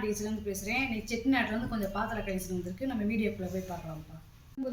டீச்சர்லேருந்து பேசுகிறேன். நீ செட்டிநாட்டிலேருந்து கொஞ்சம் பாத்திர கடைசி வந்துருக்கு. நம்ம வீடியோக்குள்ளே போய் பார்க்கலாம்ப்பா.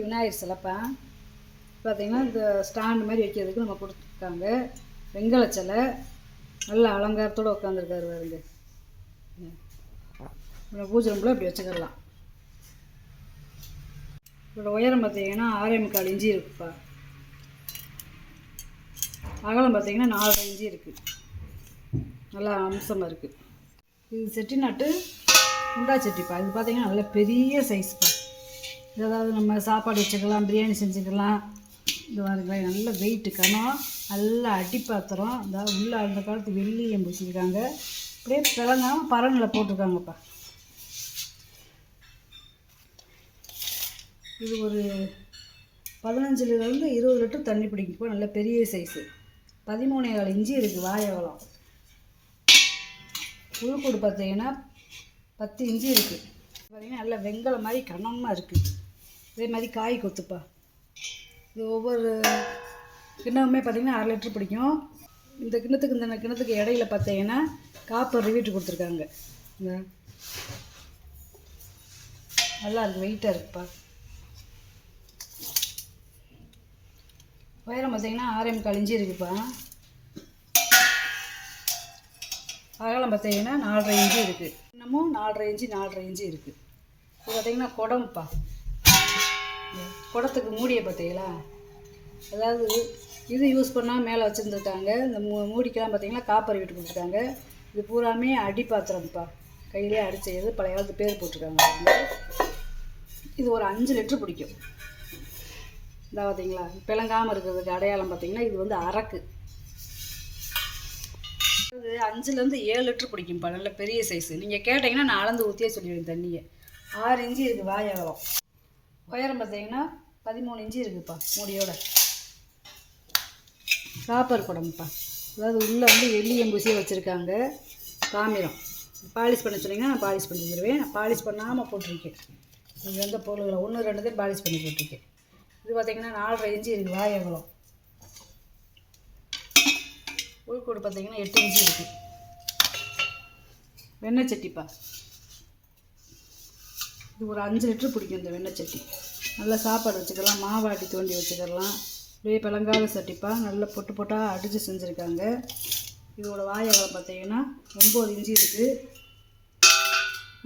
விநாயகர் சிலைப்பா பார்த்தீங்கன்னா இந்த ஸ்டாண்டு மாதிரி வைக்கிறதுக்கு நம்ம கொடுத்துருக்காங்க. வெங்கல சிலை நல்ல அலங்காரத்தோடு உட்காந்துருக்காரு வருங்க. பூஜை ரூமில் இப்படி வச்சுக்கலாம். இதோட உயரம் பார்த்தீங்கன்னா 6.25 இன்ச்சு இருக்குப்பா. அகலம் பார்த்தீங்கன்னா 4.5 இன்ச்சு இருக்குது. நல்லா அம்சமாக இருக்குது. இது செட்டிநாட்டு குண்டா சட்டிப்பா. இது பார்த்தீங்கன்னா நல்ல பெரிய சைஸ்ப்பா. ஏதாவது நம்ம சாப்பாடு வச்சுக்கலாம், பிரியாணி செஞ்சுக்கலாம். இந்த மாதிரி நல்ல வெயிட்டு கனம், நல்ல அடிப்பாத்திரம். அதாவது உள்ள அந்த காலத்து வெள்ளியம் பூசிருக்காங்க. அப்படியே பிளங்காமல் பரனில் போட்டிருக்காங்கப்பா. இது ஒரு 15லேருந்து 20 லிட்டர் தண்ணி பிடிக்கும். நல்ல பெரிய சைஸு. 13.25 இன்ச்சு இருக்குது வாயவளம். உள்கூடு பார்த்தீங்கன்னா 10 இன்ச்சு இருக்குது. பார்த்தீங்கன்னா நல்ல வெங்கலம் மாதிரி கனமாக இருக்குது. இதே மாதிரி காய் கொத்துப்பா. இது ஒவ்வொரு கிண்ணமுமே பார்த்திங்கன்னா 1/2 லிட்டர் பிடிக்கும். இந்த கிண்ணத்துக்கு இந்த கிண்ணத்துக்கு இடையில பார்த்தீங்கன்னா காப்பர் ரிவீட்டு கொடுத்துருக்காங்க. இந்த நல்லா இருக்குது, வெயிட்டாக இருக்குப்பா. உயரம் பார்த்தீங்கன்னா 6.25 இன்ச்சு இருக்குப்பா. அகலம் பார்த்தீங்கன்னா 4.5 இன்ச்சு இருக்குது. இன்னமும் 4.5 இன்ச்சு இருக்குது. இது பார்த்தீங்கன்னா குடம்பா. குடத்துக்கு மூடியை பார்த்தீங்களா, அதாவது இது யூஸ் பண்ணால் மேலே வச்சுருந்துருக்காங்க. இந்த மூடிக்கெல்லாம் பார்த்தீங்கன்னா காப்பர் வீட்டு கொடுத்துருக்காங்க. இது பூராமே அடி பாத்திரம்ப்பா. கையிலே அடிச்சது பழைய காலத்து பேர் போட்டிருக்காங்க. இது ஒரு 5 லிட்டர் பிடிக்கும். இந்த பார்த்தீங்களா பிளங்காமல் இருக்கிறதுக்கு அடையாளம் பார்த்தீங்கன்னா இது வந்து அரக்கு. இது 5லேருந்து 7 லிட்டர் பிடிக்கும்ப்பா. நல்ல பெரிய சைஸு. நீங்கள் கேட்டிங்கன்னா நான் அளந்து ஊற்றியே சொல்லிவிடுவேன் தண்ணியை. 6 இன்ச்சு இருக்குது வாயகலம். உயரம் பார்த்தீங்கன்னா 13 இன்ச்சு இருக்குதுப்பா மூடியோட. காப்பர் குடம்பா. அதாவது உள்ளே வந்து வெள்ளியம் பூசியே வச்சுருக்காங்க. தாமிரம் பாலிஷ் பண்ண சொன்னீங்கன்னா நான் பாலிஷ் பண்ணி தருவேன். நான் பாலிஷ் பண்ணாமல் போட்டிருக்கேன். நீங்கள் எந்த பொருள்களை 1 2 பாலிஷ் பண்ணி போட்டிருக்கேன். இது பார்த்திங்கன்னா 4.5 இன்ச்சு இருக்குது வாயகலம். உள்கூடு பார்த்திங்கன்னா 8 இன்ச்சு இருக்குது. வெண்ணெய் சட்டிப்பா. இது ஒரு 5 லிட்டர் பிடிக்கும் இந்த வெண்ணெய் சட்டி. நல்லா சாப்பாடு வச்சுக்கலாம், மாவாட்டி தோண்டி வச்சுக்கலாம். அப்படியே பிளங்காத சட்டிப்பா. நல்லா பொட்டு பொட்டாக அடித்து செஞ்சுருக்காங்க. இதோட வாயகலம் பார்த்திங்கன்னா 9 இன்ச்சு இருக்குது.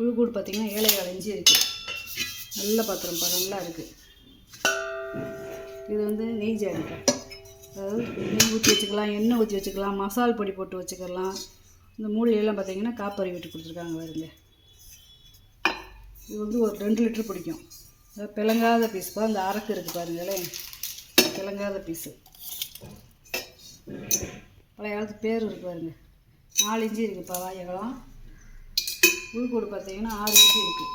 உள்கூடு பார்த்திங்கன்னா 7.25 இன்ச்சு இருக்குது. நல்ல பாத்திரம்ப்பா, நல்லா இருக்குது. இது வந்து நெய் ஜாடிப்பா. அதாவது நெய் ஊற்றி வச்சுக்கலாம், எண்ணெய் ஊற்றி வச்சுக்கலாம், மசால் பொடி போட்டு வச்சுக்கலாம். இந்த மூலையெல்லாம் பார்த்திங்கன்னா காப்பரி விட்டு கொடுத்துருக்காங்க வருங்க. இது வந்து ஒரு 2 லிட்டர் பிடிக்கும். அதாவது பிளங்காத பீஸ்ப்பா. அந்த அரக்கு இருக்குது பாருங்களேன், பிளங்காத பீஸு. பழைய காலத்து பேர் இருக்குது பாருங்க. 4 இன்ச்சு இருக்குதுப்பா வாயகலம். உள்கூடு பார்த்திங்கன்னா 6 இன்ச்சு இருக்குது.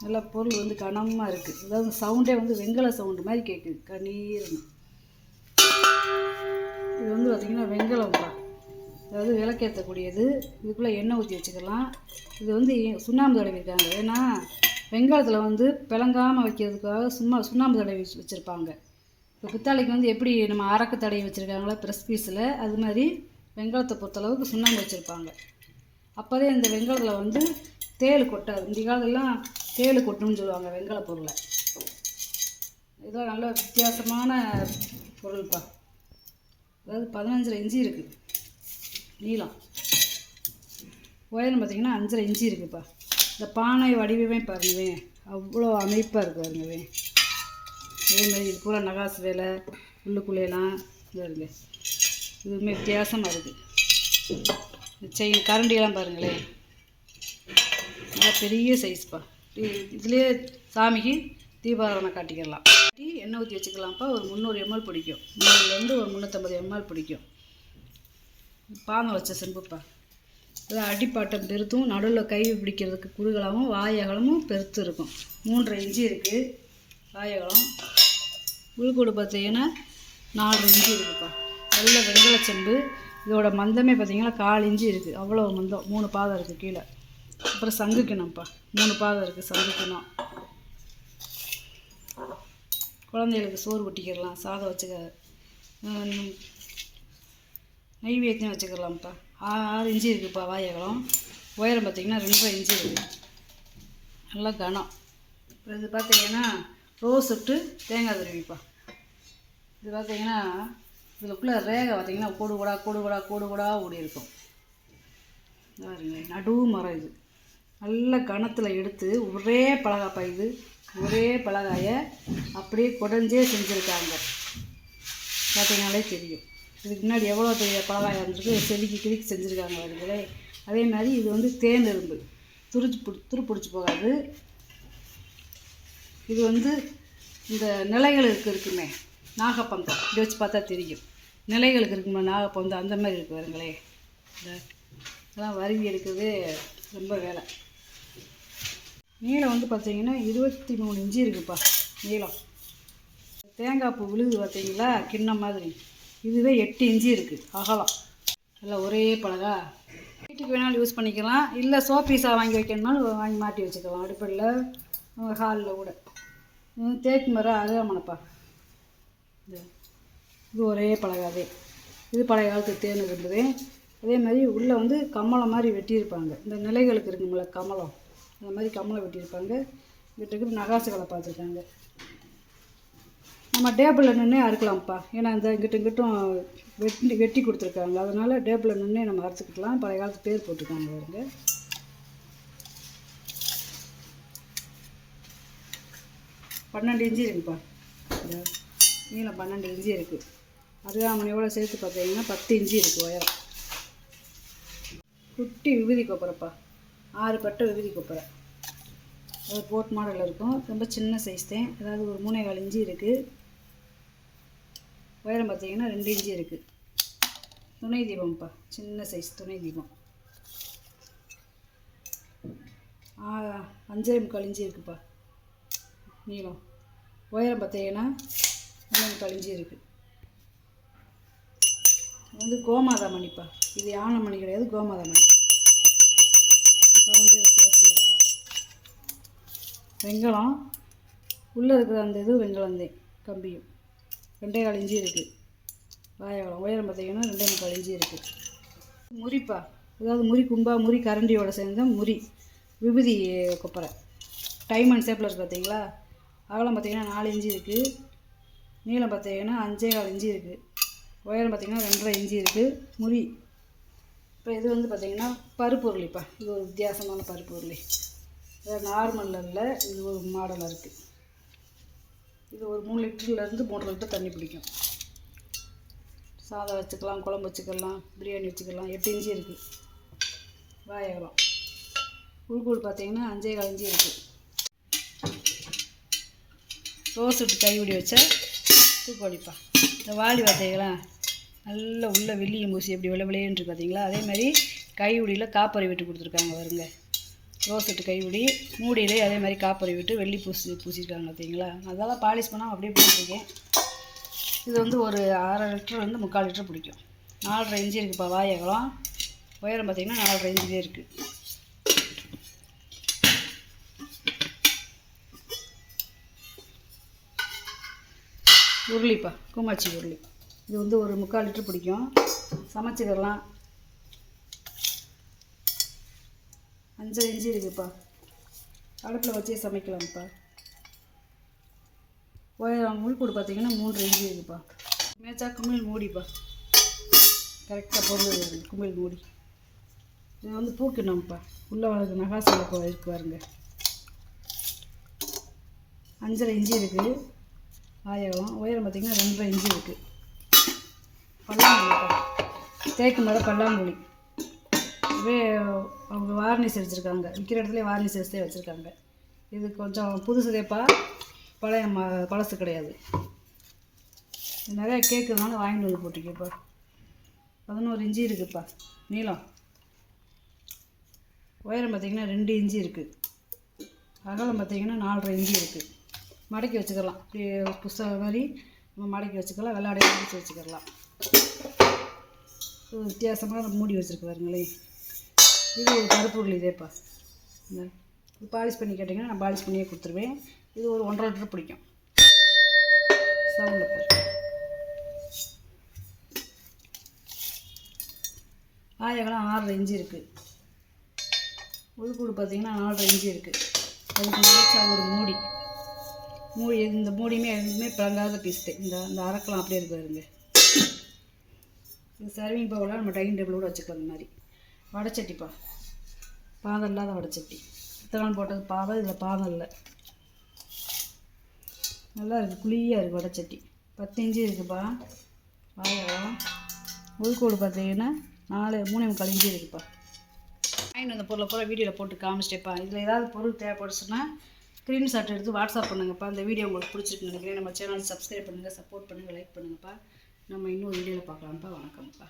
நல்லா பொருள் வந்து கனமாக இருக்குது. அதாவது சவுண்டே வந்து வெங்கல சவுண்டு மாதிரி கேட்குது, கணீர்னு. இது வந்து பார்த்திங்கன்னா வெங்கலம்ப்பா. அதாவது விளக்கேற்றக்கூடியது. இதுக்குள்ளே எண்ணெய் ஊற்றி வச்சுக்கலாம். இது வந்து சுண்ணாம்பு தடவிருக்காங்க. ஏன்னா வெங்காயத்தில் வந்து பிளங்காமல் வைக்கிறதுக்காக சுண்ணாம்பு தடவி வச்சுருப்பாங்க. இப்போ பித்தாளைக்கு வந்து எப்படி நம்ம அரக்கு தடவி வச்சுருக்காங்களா ப்ரெஸ் பீஸில், அது மாதிரி வெங்காயத்தை பொறுத்தளவுக்கு சுண்ணாம்பு வச்சுருப்பாங்க. அப்போதே இந்த வெங்காயத்தில் வந்து தேள் கொட்டாது. இந்த காலத்துலாம் தேள் கொட்டுன்னு சொல்லுவாங்க வெங்கல பொருளை. இதெல்லாம் நல்ல வித்தியாசமான பொருள்ப்பா. அதாவது 15.5 இன்ச்சு இருக்குது நீளம். உயரம் பார்த்திங்கன்னா 5.5 இன்ச்சு இருக்குதுப்பா. இந்த பானை வடிவமே பாருங்கவேன், அவ்வளோ அமைப்பாக இருக்குது பாருங்கவேன். அதேமாதிரி இது பூரா நகாசு வேலை உள்ளுக்குள்ளேலாம் பாருங்க. இதுவுமே வித்தியாசமாக இருக்குது. செயின் கரண்டியெல்லாம் பாருங்களேன், நல்லா பெரிய சைஸ்ப்பா. இதுலேயே சாமிக்கு தீபாராதனை காட்டிக்கலாம். எண்ணெய் ஊற்றி வச்சுக்கலாம்ப்பா. ஒரு 300 ml பிடிக்கும். 300லேருந்து ஒரு 350 ml பிடிக்கும். பானை வச்ச செம்புப்பா. அதாவது அடிப்பாட்டம் பெருத்தும், நடுவில் கை பிடிக்கிறதுக்கு குறுகலாகவும் வாயகலமும் பெருத்து இருக்கும். 3.5 இன்ச்சு இருக்குது வாயகலம். உள்கூடு பார்த்தீங்கன்னா 4 இன்ச்சு இருக்குதுப்பா. நல்ல வெங்கல செம்பு. இதோட மந்தமே பார்த்தீங்கன்னா 1/4 இன்ச்சு இருக்குது. அவ்வளோ மந்தம். 3 பாதம் இருக்குது கீழே. அப்புறம் சங்கு கிணம்ப்பா. 3 பாதம் இருக்குது சங்கு கிணம். குழந்தைகளுக்கு சோறு கொட்டிக்கிடலாம், சாதம் வச்சுக்க, நெய்வேத்தியம் வச்சுக்கலாம்ப்பா. 6 இன்ச்சு இருக்குதுப்பா வாயகலம். உயரம் பார்த்திங்கன்னா 2.5 இன்ச்சு இருக்குது. நல்லா கனம். அப்புறம் இது பார்த்திங்கன்னா ரோஸ் விட்டு தேங்காய் துருவிப்பா. இது பார்த்திங்கன்னா இதுக்குள்ளே ரேகை பார்த்திங்கன்னா கூடு கூடா ஓடி இருக்கும். பாருங்க, நடு மரம் இது. நல்ல கணத்தில் எடுத்து ஒரே பலகாப்பா, இது ஒரே பலகாயை அப்படியே குடஞ்சே செஞ்சுருக்காங்க. பார்த்தீங்கனாலே தெரியும். இதுக்கு முன்னாடி எவ்வளோ பெரிய பலகாயம் இருந்திருக்கு, செதுக்கி கிடுக்கி செஞ்சுருக்காங்க அவங்களே. அதே மாதிரி இது வந்து தேன் எறும்பு, துரு பிடிச்சி போகாது. இது வந்து இந்த நிலைகளுக்கு இருக்குமே நாகப்பந்தம், இப்படி வச்சு பார்த்தா தெரியும். நிலைகளுக்கு இருக்குமே நாகப்பந்தம், அந்த மாதிரி இருக்குது வருங்களே. இதெல்லாம் வருவி எடுக்கிறது ரொம்ப வேலை. நீளம் வந்து பார்த்திங்கன்னா 23 இன்ச்சு இருக்குப்பா நீளம். தேங்காய் பூ விழுது பார்த்திங்களா கிண்ணம் மாதிரி, இதுவே 8 இன்ச்சு இருக்குது அகலம். எல்லாம் ஒரே பலகா. வீட்டுக்கு வேணாலும் யூஸ் பண்ணிக்கலாம், இல்லை சோப்பீஸாக வாங்கி வைக்கணும்னாலும் வாங்கி மாட்டி வச்சுக்கலாம் அடுப்படியில், ஹாலில் கூட. தேக்கு மரம் அருகாமனைப்பா. இது ஒரே பலகாவே. இது பழைய காலத்து தேன் இருந்தது. அதே மாதிரி உள்ளே வந்து கமலம் மாதிரி வெட்டியிருப்பாங்க. இந்த நிலைகளுக்கு இருக்குங்கள கமலம், அந்த மாதிரி கமலம் வெட்டியிருப்பாங்க. வீட்டுக்கு நகாசுகளை பார்த்துருக்காங்க. நம்ம டேபிளில் நின்று அறுக்கலாம்ப்பா, ஏன்னா இந்த இங்கிட்டும் வெட்டி கொடுத்துருக்காங்க. அதனால் டேபிளில் நின்று நம்ம அறுத்துக்கிட்டலாம். பழைய காலத்து பேர் போட்டிருக்காங்க பாருங்க. பன்னெண்டு இன்ச்சு இருக்குப்பா. நீளம் 12 இன்ச்சு இருக்குது. அருகாமனையோடு சேர்த்து பார்த்தீங்கன்னா 10 இன்ச்சு இருக்குது உயரம். குட்டி விபூதி கொப்பரைப்பா, 6 பட்டை விபூதி கொப்பரை. அது போட் மாடலில் இருக்கும். ரொம்ப சின்ன சைஸ் தான், அதாவது ஒரு 3.25 இன்ச்சு இருக்குது. உயரம் பார்த்திங்கன்னா 2 இன்ச்சு இருக்குது. துணை தீபம்ப்பா, சின்ன சைஸ் துணை தீபம். 5.25 இன்ச்சு இருக்குப்பா நீளம். உயரம் பார்த்திங்கன்னா 1.25 இன்ச்சு இருக்குது. வந்து கோமாதா மணிப்பா. இது யானை மணி கிடையாது, கோமாதா மணி. சவுண்டே வித்தியாசமாக இருக்கும். வெங்கலம் உள்ளே இருக்கிற அந்த இது வெங்கலந்தேன் கம்பியும். 2.25 இன்ச்சு இருக்குது. வாயகலம் உயரம் பார்த்திங்கன்னா 2.25 இன்ச்சு இருக்குது. முறிப்பா, அதாவது முறி கும்பா, முறி கரண்டியோட சேர்ந்த முறி விபூதி கொப்பரை. டைமண்ட் ஷேப்பில் இருக்குது பார்த்தீங்களா. அகலம் பார்த்திங்கன்னா 4 இன்ச்சு இருக்குது. நீளம் பார்த்திங்கன்னா 5.25 இன்ச்சு இருக்குது. உயரம் பார்த்திங்கன்னா 2.5 இன்ச்சு இருக்குது. முறி. இப்போ இது வந்து பார்த்திங்கன்னா பருப்பு உருளிப்பா. இது ஒரு வித்தியாசமான பருப்பு உருளி. இது நார்மலில் இல்லை, இது ஒரு மாடலாக இருக்குது. இது ஒரு 3 லிட்டர்லேருந்து 3 லிட்டர் தண்ணி பிடிக்கும். சாதம் வச்சுக்கலாம், குழம்பு வச்சுக்கலாம், பிரியாணி வச்சுக்கலாம். 8 இன்ச்சு இருக்குது. வாயகலம். உள்கூடு பார்த்திங்கன்னா 5.25 இன்ச்சு இருக்குது. ரோஸ் விட்டு கைவிடி வச்சா தூக்கொடிப்பா. இந்த வாளி பார்த்தீங்களா, நல்லா உள்ள வெள்ளியை பூசி எப்படி விளையேன்னு பார்த்தீங்களா. அதே மாதிரி கைவிடியில் காப்பரை விட்டு கொடுத்துருக்காங்க வருங்க. ரோஸ் விட்டு கைவிடி மூடியிலே அதே மாதிரி காப்பரை விட்டு வெள்ளி பூசியிருக்காங்க பார்த்தீங்களா. அதெல்லாம் பாலிஷ் பண்ணால் அப்படியே போட்டிருக்கேன். இது வந்து ஒரு 1/2 லிட்டர் 3/4 லிட்டர் பிடிக்கும். 4.5 இன்ச்சு இருக்குப்பா வாயகலம். உயரம் பார்த்திங்கன்னா 4.5 இன்ச்சுலேயே இருக்குது. உருளிப்பா, கூமாச்சி உருளி. இது வந்து ஒரு 3/4 லிட்டர் பிடிக்கும். சமைச்சிக்கலாம். 5.5 இன்ச்சு இருக்குப்பா. அடுப்பில் வச்சே சமைக்கலாம்ப்பா. உயரம் உள்கூடு பார்த்திங்கன்னா 3.5 இன்ச்சு இருக்குப்பா. மேய்ச்சா குமிழ் மூடிப்பா, கரெக்டாக பொருள் குமிழ் மூடி. இது வந்து பூக்கினோம்ப்பா. உள்ளே வளர்க்கு நகாசில் இருக்கு பாருங்க. 5.5 இன்ச்சு இருக்குது வாயகம். உயரம் பார்த்திங்கன்னா 2.5 இன்ச்சு இருக்குது. பல்லாங்குழிப்பா, தேக்கு மரம் பல்லாங்குழி. இதுவே அவங்க வார்னிஷ் அடிச்சிருக்காங்க, விற்கிற இடத்துல வார்னிஷ் அடிச்சே வச்சுருக்காங்க. இது கொஞ்சம் புதுசு தேப்பா, பழசு கிடையாது. நிறையா கேட்குறதுனால வாங்கிட்டு வந்து போட்டிருக்கேப்பா. 11 இன்ச்சு இருக்குதுப்பா நீளம். உயரம் பார்த்திங்கன்னா 2 இன்ச்சு இருக்குது. அகலம் பார்த்திங்கன்னா 4.5 இன்ச்சு இருக்குது. மடக்கி வச்சுக்கலாம். இப்படி புஸ்தகம் மாதிரி நம்ம மடக்கி வச்சுக்கலாம், வெள்ளாடையை முடிச்சு வச்சுக்கலாம். இது வித்தியாசமாக மூடி வச்சுருக்கு பாருங்களேன். இது ஒரு பருப்பு உருளி இதேப்பா. இது பாலிஷ் பண்ணி கேட்டிங்கன்னா நான் பாலிஷ் பண்ணியே கொடுத்துருவேன். இது ஒரு 1.5 லிட்டர் பிடிக்கும். சவுண்டில் பாரு. வாயகலம் 6.5 இன்ச்சு இருக்குது. உள்கூடு பார்த்தீங்கன்னா 4 இன்ச்சு இருக்குது. அதுக்கு மேட்சா ஒரு மூடி இந்த மூடியுமே எதுவுமே பிளங்காத பீஸ்ட்டு. இந்த அரைக்கலாம் அப்படியே இருக்கு பாருங்க. இது சர்விங் பவுலாக நம்ம டைனிங் டேபிள் கூட வச்சுக்கலாம். இந்த மாதிரி வடைச்சட்டிப்பா, பாதம் இல்லாத வடைச்சட்டி. இத்தனை போட்டது பாதம், இதில் பாதம் இல்லை. நல்லா இருக்குது, குழியாக இருக்குது வடைச்சட்டி. 10 இன்ச்சு இருக்குதுப்பா. ஆயிரம் உள்கூடு பார்த்தீங்கன்னா 3.25 இன்ச்சு இருக்குதுப்பா. வாங்கிட்டு வந்த பொருளை பூரா வீடியோவில் போட்டு காமிச்சிட்டேப்பா. இதில் ஏதாவது பொருள் தேவைப்படுச்சுன்னா ஸ்க்ரீன்ஷாட் எடுத்து வாட்ஸ்அப் பண்ணுங்கப்பா. இந்த வீடியோ உங்களுக்கு பிடிச்சிருக்குன்னு நினைக்கிறேன். நம்ம சேனல் சப்ஸ்கிரைப் பண்ணுங்கள், சப்போர்ட் பண்ணுங்கள், லைக் பண்ணுங்கப்பா. நம்ம இன்னொரு வீடியோவில் பார்க்கலாம்ப்பா. வணக்கம்ப்பா.